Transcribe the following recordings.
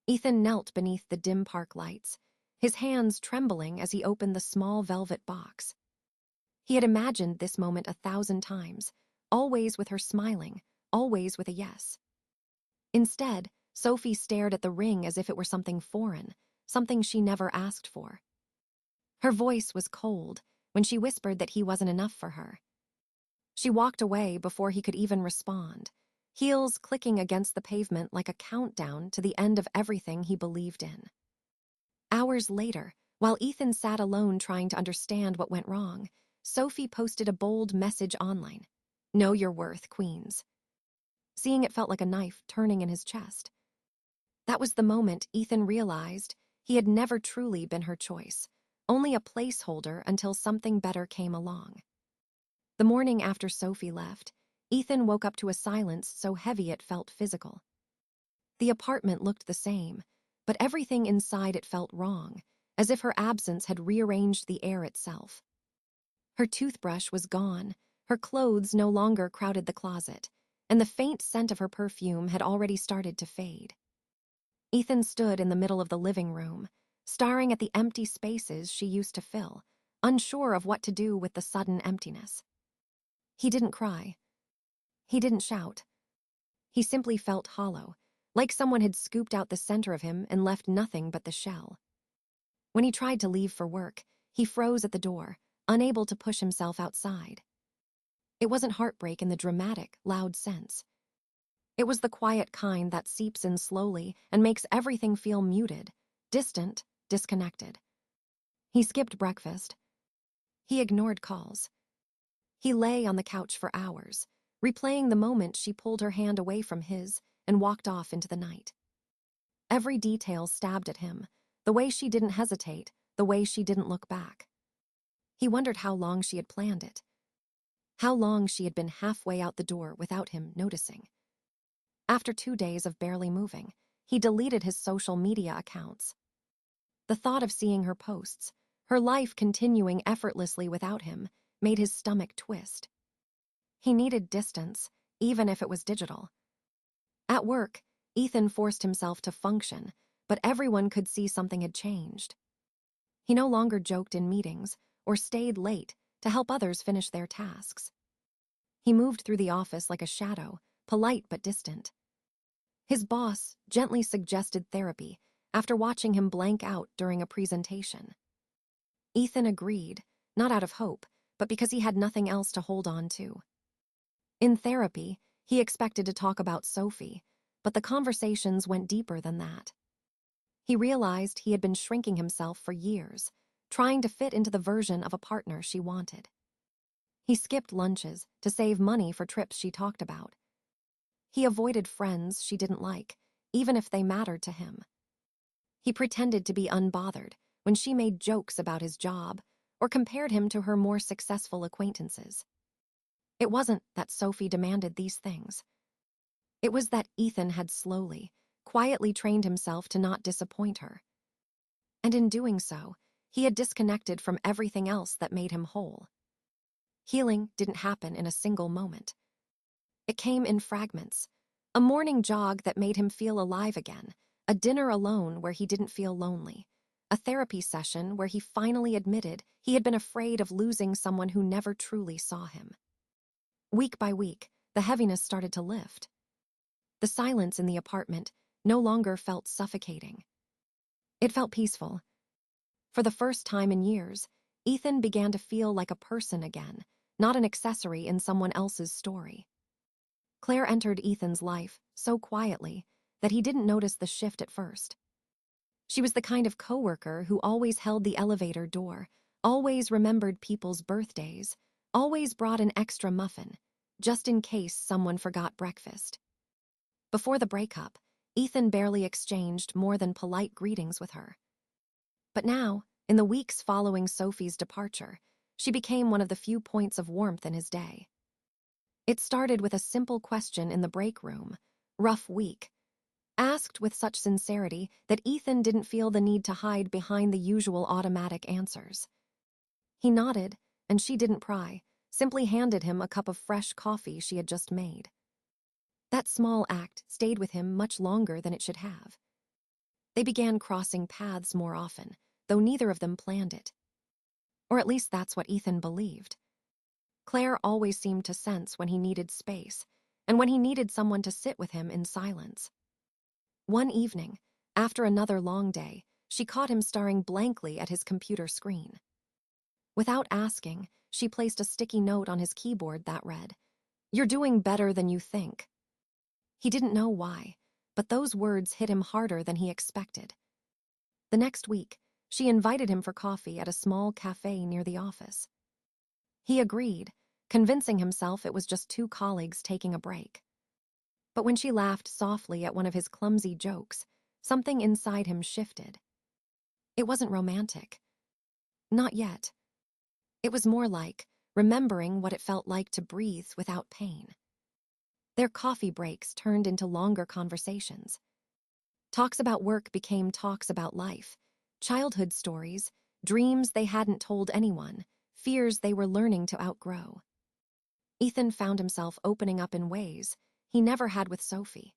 Ethan knelt beneath the dim park lights, his hands trembling as he opened the small velvet box. He had imagined this moment 1,000 times, always with her smiling, always with a yes. Instead, Sophie stared at the ring as if it were something foreign, something she never asked for. Her voice was cold when she whispered that he wasn't enough for her. She walked away before he could even respond, heels clicking against the pavement like a countdown to the end of everything he believed in. Hours later, while Ethan sat alone trying to understand what went wrong, Sophie posted a bold message online. "Know your worth, queens." Seeing it felt like a knife turning in his chest. That was the moment Ethan realized he had never truly been her choice, only a placeholder until something better came along. The morning after Sophie left, Ethan woke up to a silence so heavy it felt physical. The apartment looked the same, but everything inside it felt wrong, as if her absence had rearranged the air itself. Her toothbrush was gone, her clothes no longer crowded the closet, and the faint scent of her perfume had already started to fade. Ethan stood in the middle of the living room, staring at the empty spaces she used to fill, unsure of what to do with the sudden emptiness. He didn't cry. He didn't shout. He simply felt hollow, like someone had scooped out the center of him and left nothing but the shell. When he tried to leave for work, he froze at the door, unable to push himself outside. It wasn't heartbreak in the dramatic, loud sense. It was the quiet kind that seeps in slowly and makes everything feel muted, distant, disconnected. He skipped breakfast. He ignored calls. He lay on the couch for hours, replaying the moment she pulled her hand away from his and walked off into the night. Every detail stabbed at him, the way she didn't hesitate, the way she didn't look back. He wondered how long she had planned it, how long she had been halfway out the door without him noticing. After 2 days of barely moving, he deleted his social media accounts. The thought of seeing her posts, her life continuing effortlessly without him, made his stomach twist. He needed distance, even if it was digital. At work, Ethan forced himself to function, but everyone could see something had changed. He no longer joked in meetings or stayed late to help others finish their tasks. He moved through the office like a shadow, polite but distant. His boss gently suggested therapy after watching him blank out during a presentation. Ethan agreed, not out of hope, but because he had nothing else to hold on to. In therapy, he expected to talk about Sophie, but the conversations went deeper than that. He realized he had been shrinking himself for years, trying to fit into the version of a partner she wanted. He skipped lunches to save money for trips she talked about. He avoided friends she didn't like, even if they mattered to him. He pretended to be unbothered when she made jokes about his job or compared him to her more successful acquaintances. It wasn't that Sophie demanded these things. It was that Ethan had slowly, quietly trained himself to not disappoint her. And in doing so, he had disconnected from everything else that made him whole. Healing didn't happen in a single moment. It came in fragments, a morning jog that made him feel alive again, a dinner alone where he didn't feel lonely, a therapy session where he finally admitted he had been afraid of losing someone who never truly saw him. Week by week, the heaviness started to lift. The silence in the apartment no longer felt suffocating. It felt peaceful. For the first time in years, Ethan began to feel like a person again, not an accessory in someone else's story. Claire entered Ethan's life so quietly that he didn't notice the shift at first. She was the kind of coworker who always held the elevator door, always remembered people's birthdays, always brought an extra muffin, just in case someone forgot breakfast. Before the breakup, Ethan barely exchanged more than polite greetings with her. But now, in the weeks following Sophie's departure, she became one of the few points of warmth in his day. It started with a simple question in the break room, "Rough week?" asked with such sincerity that Ethan didn't feel the need to hide behind the usual automatic answers. He nodded, and she didn't pry, simply handed him a cup of fresh coffee she had just made. That small act stayed with him much longer than it should have. They began crossing paths more often, though neither of them planned it. Or at least that's what Ethan believed. Claire always seemed to sense when he needed space, and when he needed someone to sit with him in silence. One evening, after another long day, she caught him staring blankly at his computer screen. Without asking, she placed a sticky note on his keyboard that read, "You're doing better than you think." He didn't know why, but those words hit him harder than he expected. The next week, she invited him for coffee at a small cafe near the office. He agreed, convincing himself it was just two colleagues taking a break. But when she laughed softly at one of his clumsy jokes, something inside him shifted. It wasn't romantic. Not yet. It was more like remembering what it felt like to breathe without pain. Their coffee breaks turned into longer conversations. Talks about work became talks about life, childhood stories, dreams they hadn't told anyone, fears they were learning to outgrow. Ethan found himself opening up in ways he never had with Sophie.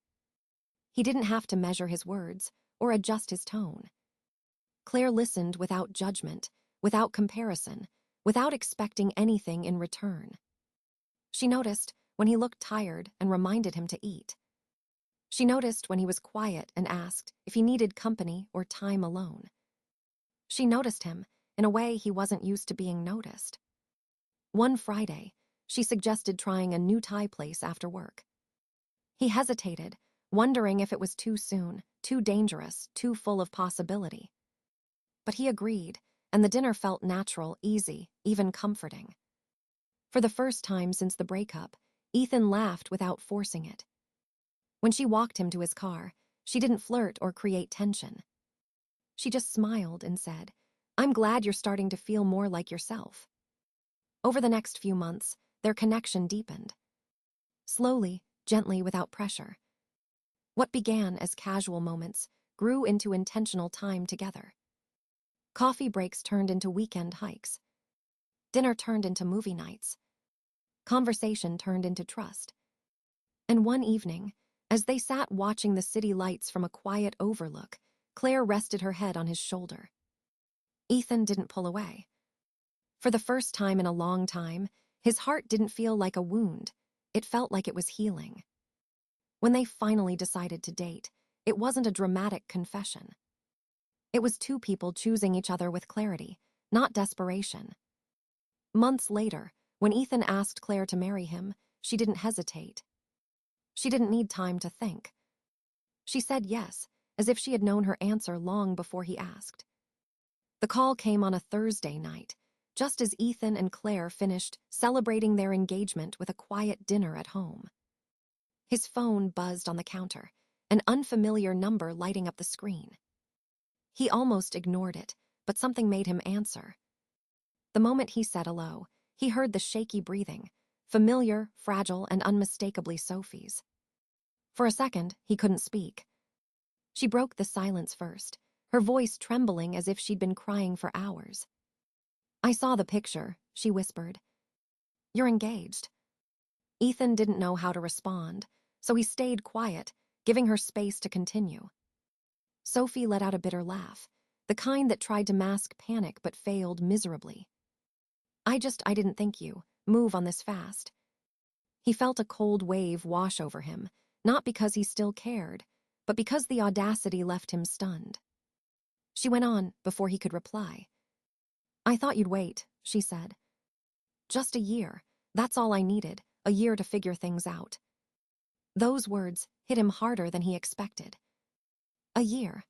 He didn't have to measure his words or adjust his tone. Claire listened without judgment, without comparison, without expecting anything in return. She noticed when he looked tired and reminded him to eat. She noticed when he was quiet and asked if he needed company or time alone. She noticed him in a way he wasn't used to being noticed. One Friday, she suggested trying a new Thai place after work. He hesitated, wondering if it was too soon, too dangerous, too full of possibility. But he agreed, and the dinner felt natural, easy, even comforting. For the first time since the breakup, Ethan laughed without forcing it. When she walked him to his car, she didn't flirt or create tension. She just smiled and said, "I'm glad you're starting to feel more like yourself." Over the next few months, their connection deepened. Slowly, gently, without pressure. What began as casual moments grew into intentional time together. Coffee breaks turned into weekend hikes. Dinner turned into movie nights. Conversation turned into trust. And one evening, as they sat watching the city lights from a quiet overlook, Claire rested her head on his shoulder. Ethan didn't pull away. For the first time in a long time, his heart didn't feel like a wound. It felt like it was healing. When they finally decided to date, it wasn't a dramatic confession. It was two people choosing each other with clarity, not desperation. Months later, when Ethan asked Claire to marry him, she didn't hesitate. She didn't need time to think. She said yes, as if she had known her answer long before he asked. The call came on a Thursday night, just as Ethan and Claire finished celebrating their engagement with a quiet dinner at home. His phone buzzed on the counter, an unfamiliar number lighting up the screen. He almost ignored it, but something made him answer. The moment he said hello, he heard the shaky breathing, familiar, fragile, and unmistakably Sophie's. For a second, he couldn't speak. She broke the silence first, her voice trembling as if she'd been crying for hours. "I saw the picture," she whispered. "You're engaged." Ethan didn't know how to respond, so he stayed quiet, giving her space to continue. Sophie let out a bitter laugh, the kind that tried to mask panic but failed miserably. I didn't think you move on this fast." He felt a cold wave wash over him, not because he still cared, but because the audacity left him stunned. She went on before he could reply. "I thought you'd wait," she said. "Just a year. That's all I needed, a year to figure things out." Those words hit him harder than he expected. A year.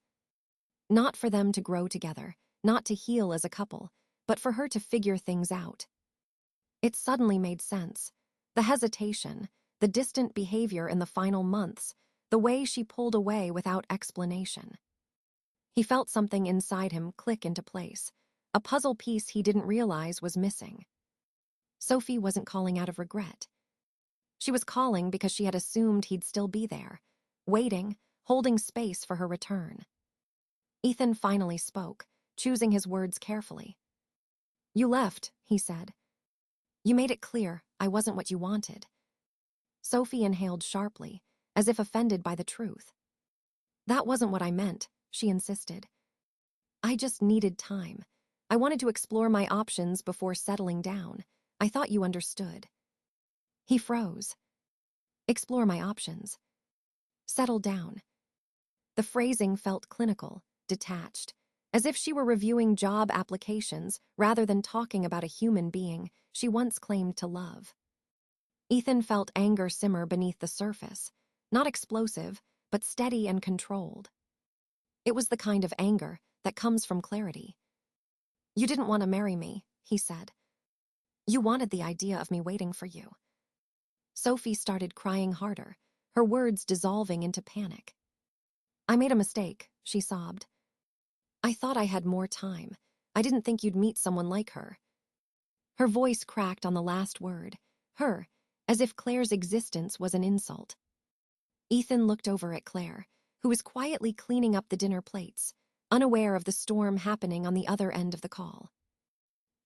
Not for them to grow together, not to heal as a couple, but for her to figure things out. It suddenly made sense. The hesitation, the distant behavior in the final months, the way she pulled away without explanation. He felt something inside him click into place, a puzzle piece he didn't realize was missing. Sophie wasn't calling out of regret. She was calling because she had assumed he'd still be there, waiting, holding space for her return. Ethan finally spoke, choosing his words carefully. "You left," he said. "You made it clear I wasn't what you wanted." Sophie inhaled sharply, as if offended by the truth. "That wasn't what I meant," she insisted. I just needed time. I wanted to explore my options before settling down. I thought you understood. He froze. Explore my options. Settle down. The phrasing felt clinical, detached, as if she were reviewing job applications rather than talking about a human being she once claimed to love. Ethan felt anger simmer beneath the surface, not explosive, but steady and controlled. It was the kind of anger that comes from clarity. You didn't want to marry me, he said. You wanted the idea of me waiting for you. Sophie started crying harder, her words dissolving into panic. I made a mistake, she sobbed. I thought I had more time. I didn't think you'd meet someone like her. Her voice cracked on the last word, her, as if Claire's existence was an insult. Ethan looked over at Claire, who was quietly cleaning up the dinner plates, unaware of the storm happening on the other end of the call.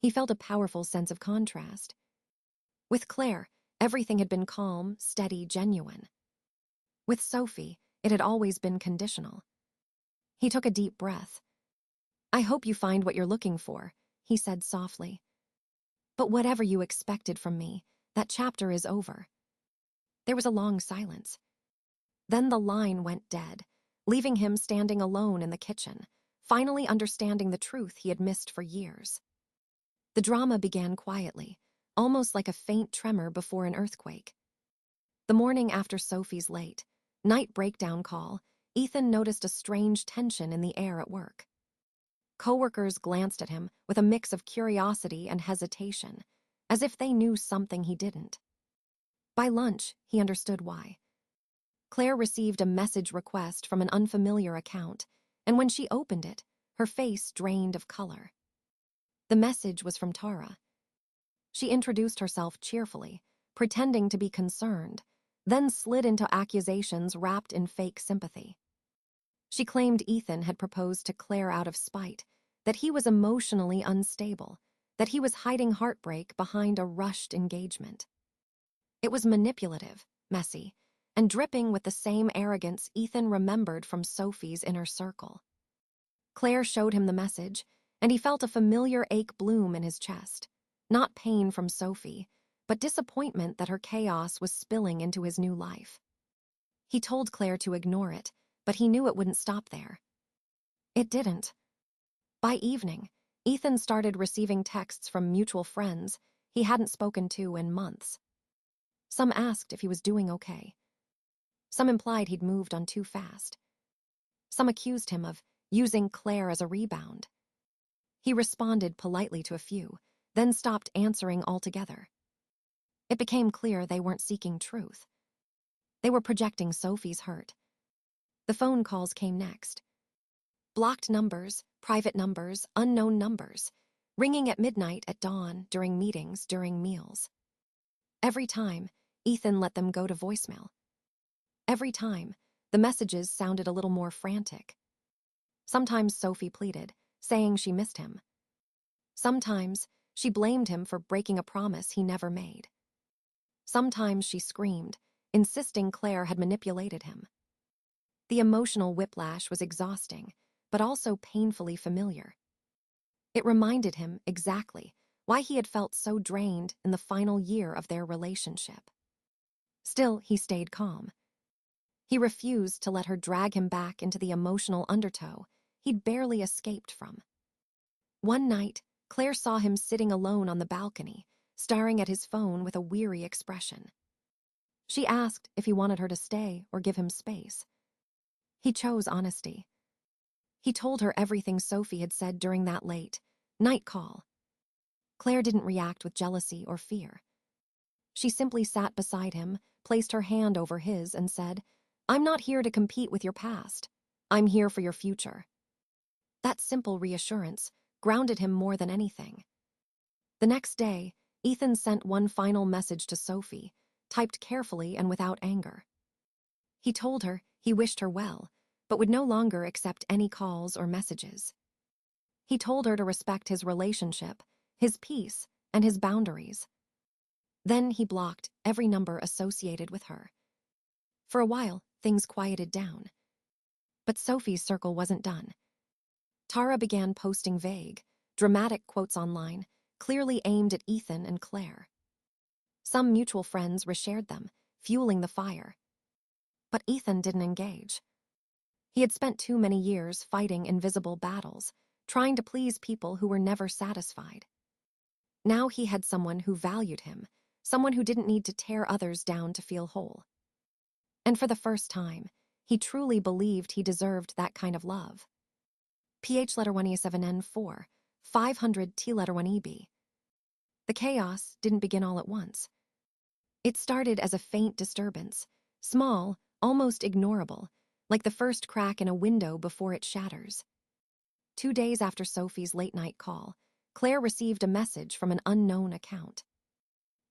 He felt a powerful sense of contrast. With Claire, everything had been calm, steady, genuine. With Sophie, it had always been conditional. He took a deep breath. I hope you find what you're looking for, he said softly. But whatever you expected from me, that chapter is over. There was a long silence. Then the line went dead, leaving him standing alone in the kitchen, finally understanding the truth he had missed for years. The drama began quietly, almost like a faint tremor before an earthquake. The morning after Sophie's late night breakdown call, Ethan noticed a strange tension in the air at work. Coworkers glanced at him with a mix of curiosity and hesitation, as if they knew something he didn't. By lunch, he understood why. Claire received a message request from an unfamiliar account, and when she opened it, her face drained of color. The message was from Tara. She introduced herself cheerfully, pretending to be concerned, then slid into accusations wrapped in fake sympathy. She claimed Ethan had proposed to Claire out of spite, that he was emotionally unstable, that he was hiding heartbreak behind a rushed engagement. It was manipulative, messy, and dripping with the same arrogance Ethan remembered from Sophie's inner circle. Claire showed him the message, and he felt a familiar ache bloom in his chest, not pain from Sophie, but disappointment that her chaos was spilling into his new life. He told Claire to ignore it, but he knew it wouldn't stop there. It didn't. By evening, Ethan started receiving texts from mutual friends he hadn't spoken to in months. Some asked if he was doing okay. Some implied he'd moved on too fast. Some accused him of using Claire as a rebound. He responded politely to a few, then stopped answering altogether. It became clear they weren't seeking truth. They were projecting Sophie's hurt. The phone calls came next. Blocked numbers, private numbers, unknown numbers, ringing at midnight, at dawn, during meetings, during meals. Every time, Ethan let them go to voicemail. Every time, the messages sounded a little more frantic. Sometimes Sophie pleaded, saying she missed him. Sometimes she blamed him for breaking a promise he never made. Sometimes she screamed, insisting Claire had manipulated him. The emotional whiplash was exhausting, but also painfully familiar. It reminded him exactly why he had felt so drained in the final year of their relationship. Still, he stayed calm. He refused to let her drag him back into the emotional undertow he'd barely escaped from. One night, Claire saw him sitting alone on the balcony, staring at his phone with a weary expression. She asked if he wanted her to stay or give him space. He chose honesty. He told her everything Sophie had said during that late night call. Claire didn't react with jealousy or fear. She simply sat beside him, placed her hand over his, and said, I'm not here to compete with your past. I'm here for your future. That simple reassurance grounded him more than anything. The next day, Ethan sent one final message to Sophie, typed carefully and without anger. He told her he wished her well, but would no longer accept any calls or messages. He told her to respect his relationship, his peace, and his boundaries. Then he blocked every number associated with her. For a while, things quieted down. But Sophie's circle wasn't done. Tara began posting vague, dramatic quotes online, clearly aimed at Ethan and Claire. Some mutual friends reshared them, fueling the fire. But Ethan didn't engage. He had spent too many years fighting invisible battles, trying to please people who were never satisfied. Now he had someone who valued him, someone who didn't need to tear others down to feel whole. And for the first time, he truly believed he deserved that kind of love. PH letter 1E7N4, 500 T letter 1EB. The chaos didn't begin all at once. It started as a faint disturbance, small, almost ignorable, like the first crack in a window before it shatters. 2 days after Sophie's late-night call, Claire received a message from an unknown account.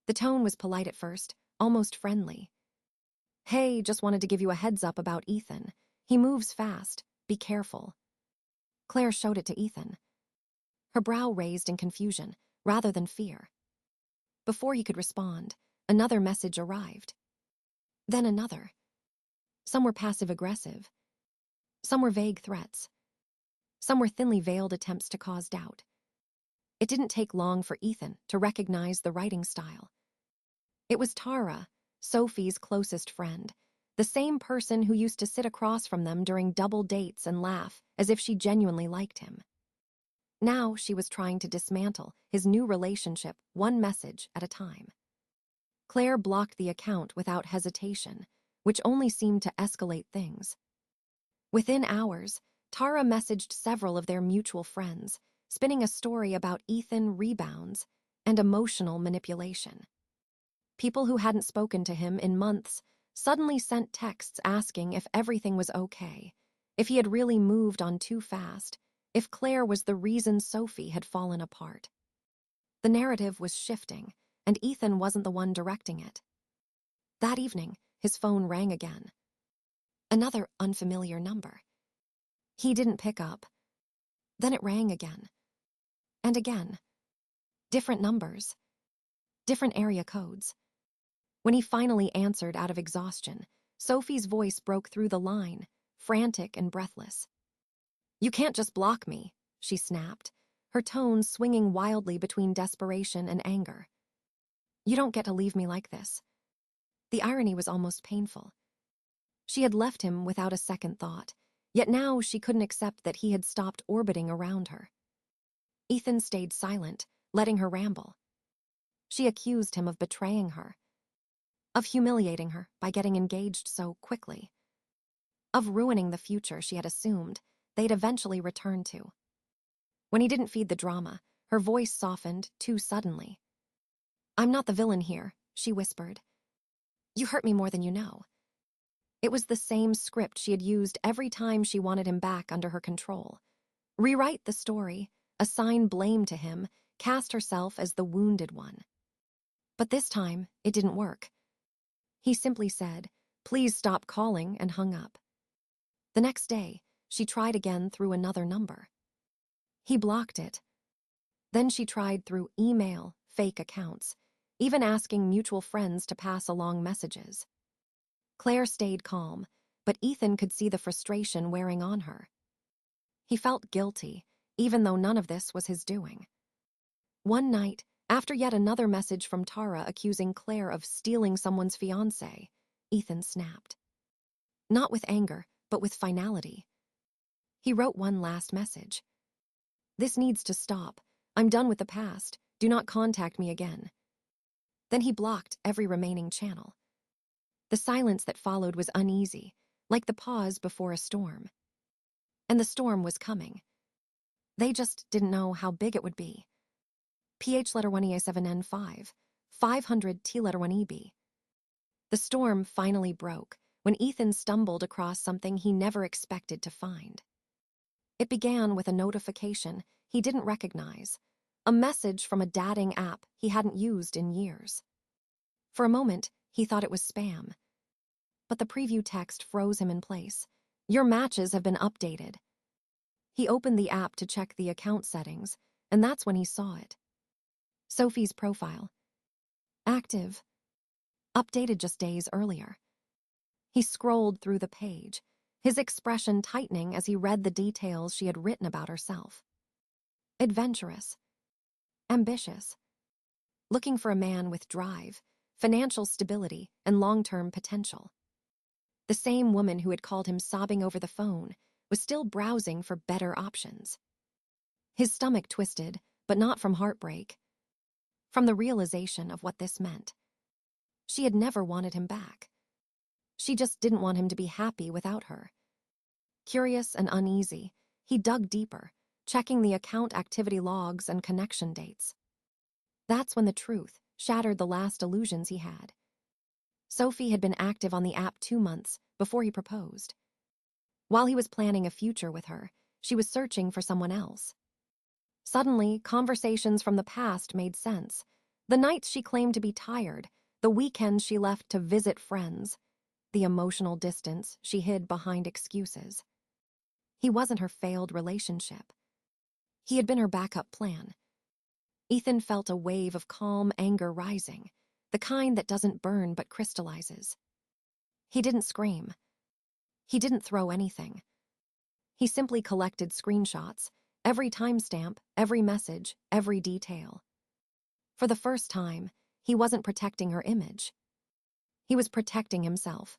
The tone was polite at first, almost friendly. "Hey, just wanted to give you a heads up about Ethan. He moves fast. Be careful." Claire showed it to Ethan. Her brow raised in confusion, rather than fear. Before he could respond, another message arrived. Then another. Some were passive-aggressive. Some were vague threats. Some were thinly veiled attempts to cause doubt. It didn't take long for Ethan to recognize the writing style. It was Tara, Sophie's closest friend, the same person who used to sit across from them during double dates and laugh as if she genuinely liked him. Now she was trying to dismantle his new relationship one message at a time. Claire blocked the account without hesitation, which only seemed to escalate things. Within hours, Tara messaged several of their mutual friends, spinning a story about Ethan rebounds and emotional manipulation. People who hadn't spoken to him in months suddenly sent texts asking if everything was okay, if he had really moved on too fast, if Claire was the reason Sophie had fallen apart. The narrative was shifting, and Ethan wasn't the one directing it. That evening, his phone rang again. Another unfamiliar number. He didn't pick up. Then it rang again. And again. Different numbers. Different area codes. When he finally answered out of exhaustion, Sophie's voice broke through the line, frantic and breathless. "You can't just block me," she snapped, her tone swinging wildly between desperation and anger. "You don't get to leave me like this." The irony was almost painful. She had left him without a second thought, yet now she couldn't accept that he had stopped orbiting around her. Ethan stayed silent, letting her ramble. She accused him of betraying her, of humiliating her by getting engaged so quickly, of ruining the future she had assumed they'd eventually return to. When he didn't feed the drama, her voice softened too suddenly. "I'm not the villain here," she whispered. "You hurt me more than you know." It was the same script she had used every time she wanted him back under her control. Rewrite the story, assign blame to him, cast herself as the wounded one. But this time, it didn't work. He simply said, "Please stop calling," and hung up. The next day, she tried again through another number. He blocked it. Then she tried through email, fake accounts, even asking mutual friends to pass along messages. Claire stayed calm, but Ethan could see the frustration wearing on her. He felt guilty, even though none of this was his doing. One night, after yet another message from Tara accusing Claire of stealing someone's fiancé, Ethan snapped. Not with anger, but with finality. He wrote one last message. "This needs to stop. I'm done with the past. Do not contact me again." Then he blocked every remaining channel. The silence that followed was uneasy, like the pause before a storm. And the storm was coming. They just didn't know how big it would be. PH letter 1EA7N5, 500 T letter 1EB. The storm finally broke when Ethan stumbled across something he never expected to find. It began with a notification he didn't recognize, a message from a dating app he hadn't used in years. For a moment, he thought it was spam. But the preview text froze him in place. "Your matches have been updated." He opened the app to check the account settings, and that's when he saw it. Sophie's profile. Active. Updated just days earlier. He scrolled through the page, his expression tightening as he read the details she had written about herself. Adventurous. Ambitious. Looking for a man with drive, financial stability, and long-term potential. The same woman who had called him sobbing over the phone was still browsing for better options. His stomach twisted, but not from heartbreak, from the realization of what this meant. She had never wanted him back. She just didn't want him to be happy without her. Curious and uneasy, he dug deeper, checking the account activity logs and connection dates. That's when the truth shattered the last illusions he had. Sophie had been active on the app 2 months before he proposed. While he was planning a future with her, she was searching for someone else. Suddenly, conversations from the past made sense. The nights she claimed to be tired, the weekends she left to visit friends, the emotional distance she hid behind excuses. He wasn't her failed relationship. He had been her backup plan. Ethan felt a wave of calm anger rising, the kind that doesn't burn but crystallizes. He didn't scream. He didn't throw anything. He simply collected screenshots, every timestamp, every message, every detail. For the first time, he wasn't protecting her image. He was protecting himself.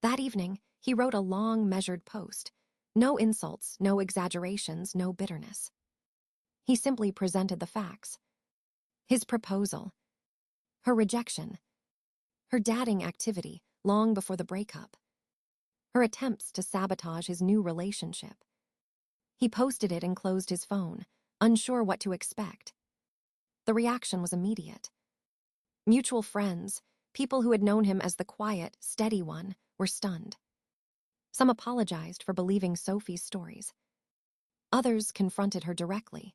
That evening, he wrote a long, measured post. No insults, no exaggerations, no bitterness. He simply presented the facts. His proposal. Her rejection. Her dating activity long before the breakup. Her attempts to sabotage his new relationship. He posted it and closed his phone, unsure what to expect. The reaction was immediate. Mutual friends, people who had known him as the quiet, steady one, were stunned. Some apologized for believing Sophie's stories. Others confronted her directly.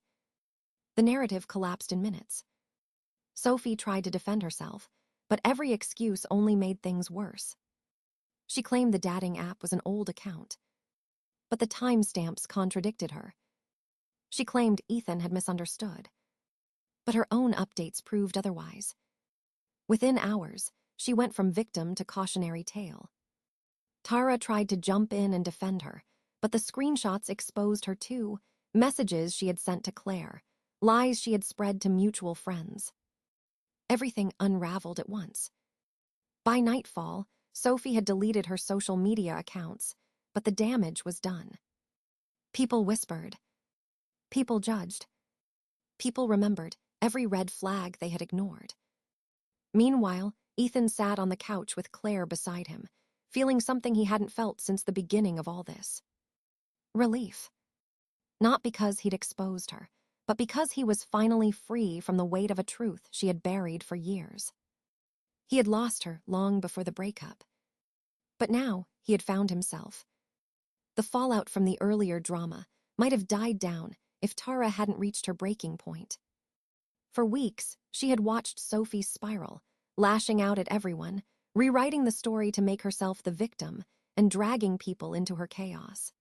The narrative collapsed in minutes. Sophie tried to defend herself, but every excuse only made things worse. She claimed the dating app was an old account, but the timestamps contradicted her. She claimed Ethan had misunderstood, but her own updates proved otherwise. Within hours, she went from victim to cautionary tale. Tara tried to jump in and defend her, but the screenshots exposed her too, messages she had sent to Claire, lies she had spread to mutual friends. Everything unraveled at once. By nightfall, Sophie had deleted her social media accounts, but the damage was done. People whispered. People judged. People remembered every red flag they had ignored. Meanwhile, Ethan sat on the couch with Claire beside him, feeling something he hadn't felt since the beginning of all this. Relief. Not because he'd exposed her, but because he was finally free from the weight of a truth she had buried for years. He had lost her long before the breakup. But now he had found himself. The fallout from the earlier drama might have died down if Tara hadn't reached her breaking point. For weeks, she had watched Sophie spiral, lashing out at everyone, rewriting the story to make herself the victim, and dragging people into her chaos.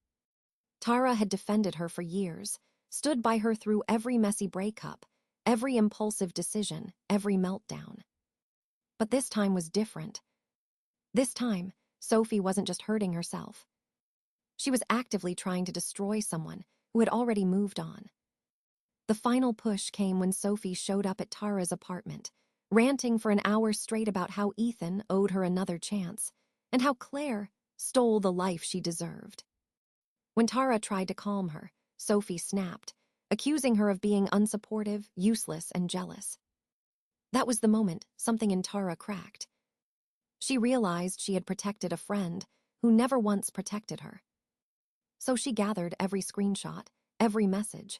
Tara had defended her for years, stood by her through every messy breakup, every impulsive decision, every meltdown. But this time was different. This time, Sophie wasn't just hurting herself. She was actively trying to destroy someone who had already moved on. The final push came when Sophie showed up at Tara's apartment, ranting for an hour straight about how Ethan owed her another chance, and how Claire stole the life she deserved. When Tara tried to calm her, Sophie snapped, accusing her of being unsupportive, useless, and jealous. That was the moment something in Tara cracked. She realized she had protected a friend who never once protected her. So she gathered every screenshot, every message,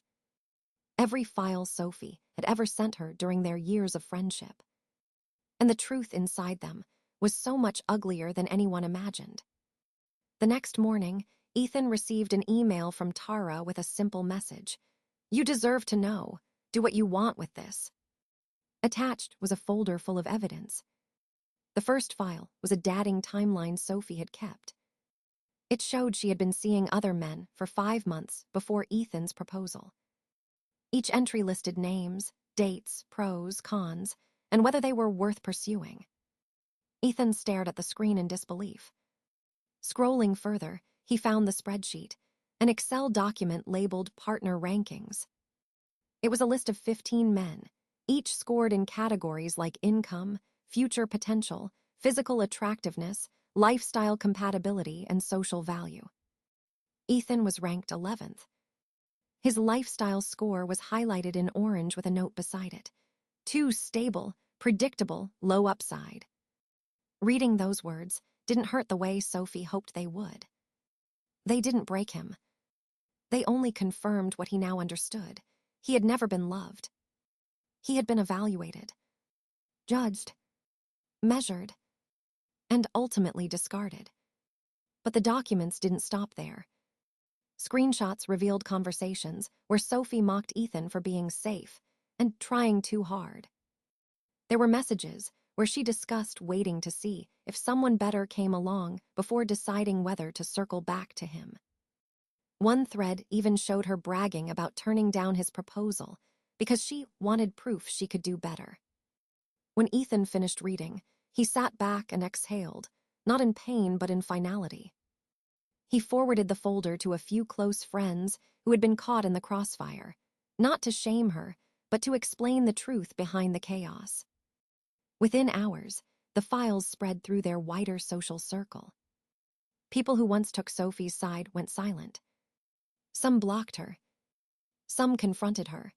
every file Sophie had ever sent her during their years of friendship. And the truth inside them was so much uglier than anyone imagined. The next morning, Ethan received an email from Tara with a simple message. "You deserve to know. Do what you want with this." Attached was a folder full of evidence. The first file was a dating timeline Sophie had kept. It showed she had been seeing other men for 5 months before Ethan's proposal. Each entry listed names, dates, pros, cons, and whether they were worth pursuing. Ethan stared at the screen in disbelief. Scrolling further, He found the spreadsheet, an Excel document labeled Partner Rankings. It was a list of 15 men, each scored in categories like income, future potential, physical attractiveness, lifestyle compatibility, and social value. Ethan was ranked 11th. His lifestyle score was highlighted in orange with a note beside it. Too stable, predictable, low upside. Reading those words didn't hurt the way Sophie hoped they would. They didn't break him. They only confirmed what he now understood. He had never been loved. He had been evaluated, judged, measured, and ultimately discarded. But the documents didn't stop there. Screenshots revealed conversations where Sophie mocked Ethan for being safe and trying too hard. There were messages where she discussed waiting to see if someone better came along before deciding whether to circle back to him. One thread even showed her bragging about turning down his proposal because she wanted proof she could do better. When Ethan finished reading, he sat back and exhaled, not in pain but in finality. He forwarded the folder to a few close friends who had been caught in the crossfire, not to shame her, but to explain the truth behind the chaos. Within hours, the files spread through their wider social circle. People who once took Sophie's side went silent. Some blocked her. Some confronted her.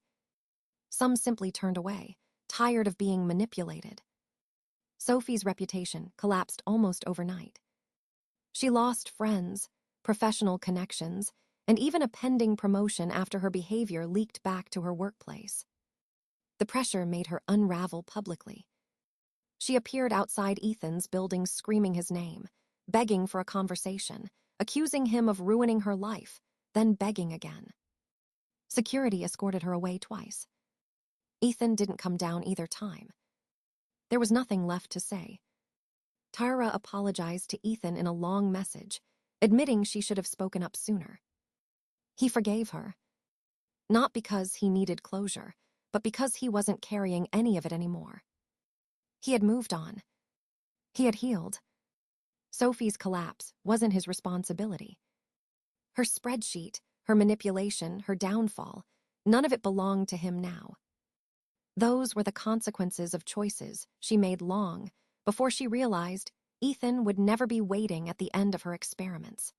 Some simply turned away, tired of being manipulated. Sophie's reputation collapsed almost overnight. She lost friends, professional connections, and even a pending promotion after her behavior leaked back to her workplace. The pressure made her unravel publicly. She appeared outside Ethan's building screaming his name, begging for a conversation, accusing him of ruining her life, then begging again. Security escorted her away twice. Ethan didn't come down either time. There was nothing left to say. Tara apologized to Ethan in a long message, admitting she should have spoken up sooner. He forgave her. Not because he needed closure, but because he wasn't carrying any of it anymore. He had moved on. He had healed. Sophie's collapse wasn't his responsibility. Her spreadsheet, her manipulation, her downfall, none of it belonged to him now. Those were the consequences of choices she made long before she realized Ethan would never be waiting at the end of her experiments.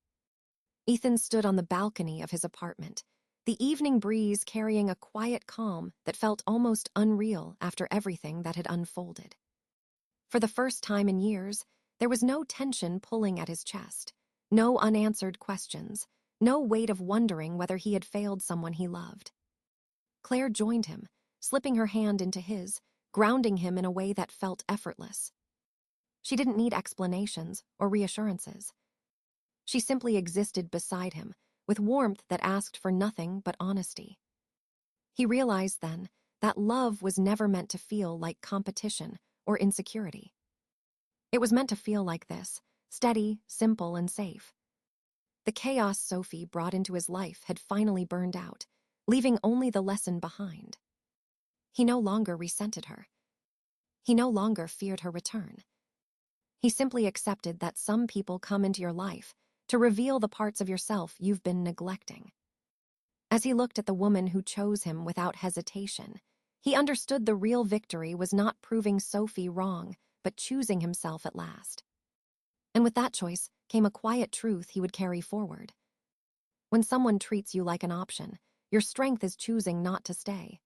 Ethan stood on the balcony of his apartment, the evening breeze carrying a quiet calm that felt almost unreal after everything that had unfolded. For the first time in years, there was no tension pulling at his chest, no unanswered questions, no weight of wondering whether he had failed someone he loved. Claire joined him, slipping her hand into his, grounding him in a way that felt effortless. She didn't need explanations or reassurances. She simply existed beside him, with warmth that asked for nothing but honesty. He realized then that love was never meant to feel like competition or insecurity. It was meant to feel like this, steady, simple, and safe. The chaos Sophie brought into his life had finally burned out, leaving only the lesson behind. He no longer resented her. He no longer feared her return. He simply accepted that some people come into your life to reveal the parts of yourself you've been neglecting. As he looked at the woman who chose him without hesitation, he understood the real victory was not proving Sophie wrong, but choosing himself at last. And with that choice came a quiet truth he would carry forward. When someone treats you like an option, your strength is choosing not to stay.